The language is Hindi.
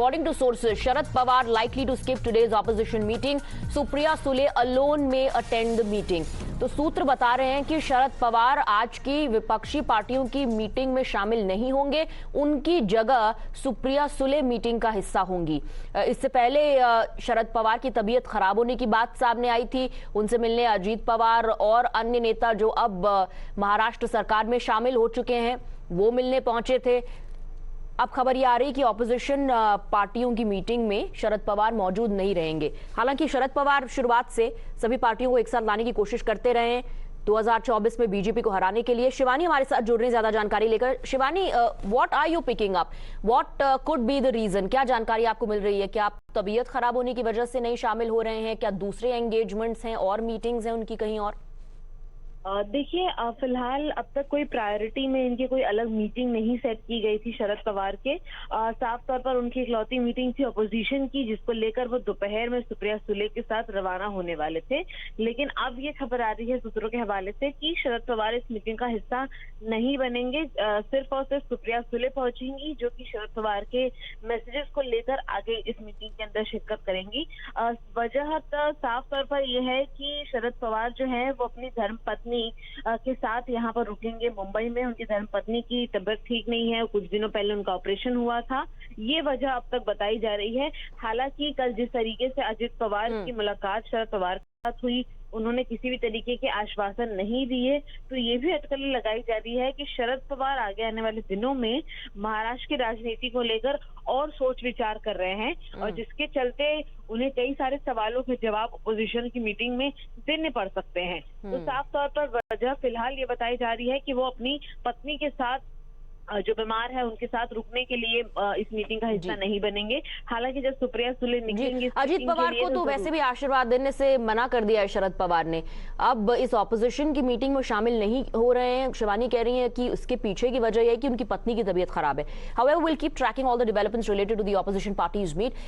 According to sources, Sharad Pawar likely to skip today's opposition meeting. Supriya Sule alone may attend the meeting. तो सूत्र बता रहे हैं कि शरद पवार आज की विपक्षी पार्टियों की मीटिंग में शामिल नहीं होंगे, उनकी जगह सुप्रिया सुले मीटिंग का हिस्सा होंगी। इससे पहले शरद पवार की तबीयत खराब होने की बात सामने आई थी। उनसे मिलने अजीत पवार और अन्य नेता जो अब महाराष्ट्र सरकार में शामिल हो चुके हैं वो मिलने पहुंचे थे। अब खबर ये आ रही कि ऑपोजिशन पार्टियों की मीटिंग में शरद पवार मौजूद नहीं रहेंगे। हालांकि शरद पवार शुरुआत से सभी पार्टियों को एक साथ लाने की कोशिश करते रहे हैं 2024 में बीजेपी को हराने के लिए। शिवानी हमारे साथ जुड़ रही है ज्यादा जानकारी लेकर। Shivani, what are you picking up, what could be the reason? क्या जानकारी आपको मिल रही है? क्या आप तबीयत खराब होने की वजह से नहीं शामिल हो रहे हैं? क्या दूसरे एंगेजमेंट्स हैं और मीटिंग्स हैं उनकी कहीं और? देखिए, फिलहाल अब तक कोई प्रायोरिटी में इनकी कोई अलग मीटिंग नहीं सेट की गई थी शरद पवार के। साफ तौर पर उनकी इकलौती मीटिंग थी अपोजिशन की, जिसको लेकर वो दोपहर में सुप्रिया सुले के साथ रवाना होने वाले थे। लेकिन अब ये खबर आ रही है सूत्रों के हवाले से कि शरद पवार इस मीटिंग का हिस्सा नहीं बनेंगे। सिर्फ और सिर्फ सुप्रिया सुले पहुंचेंगी, जो कि शरद पवार के मैसेजेस को लेकर आगे इस मीटिंग के अंदर शिरकत करेंगी। वजह साफ तौर पर यह है कि शरद पवार जो है वो अपनी धर्मपत्नी के साथ यहाँ पर रुकेंगे मुंबई में। उनकी धर्मपत्नी की तबीयत ठीक नहीं है, कुछ दिनों पहले उनका ऑपरेशन हुआ था। ये वजह अब तक बताई जा रही है। हालांकि कल जिस तरीके से अजित पवार की मुलाकात शरद पवार के साथ हुई, उन्होंने किसी भी तरीके के आश्वासन नहीं दिए, तो ये भी अटकलें लगाई जा रही है कि शरद पवार आगे आने वाले दिनों में महाराष्ट्र की राजनीति को लेकर और सोच विचार कर रहे हैं, और जिसके चलते उन्हें कई सारे सवालों के जवाब अपोजिशन की मीटिंग में देने पड़ सकते हैं। तो साफ तौर पर वजह फिलहाल ये बताई जा रही है कि वो अपनी पत्नी के साथ जो बीमार है उनके साथ रुकने के लिए इस मीटिंग का हिस्सा नहीं बनेंगे। हालांकि जब सुप्रिया सुले निकलेंगी अजीत पवार को तो वैसे भी आशीर्वाद देने से मना कर दिया है शरद पवार ने। अब इस ऑपोजिशन की मीटिंग में शामिल नहीं हो रहे हैं। शिवानी कह रही है कि उसके पीछे की वजह यह है कि उनकी पत्नी की तबीयत खराब है। However, we'll keep tracking all the developments related to the opposition parties meet.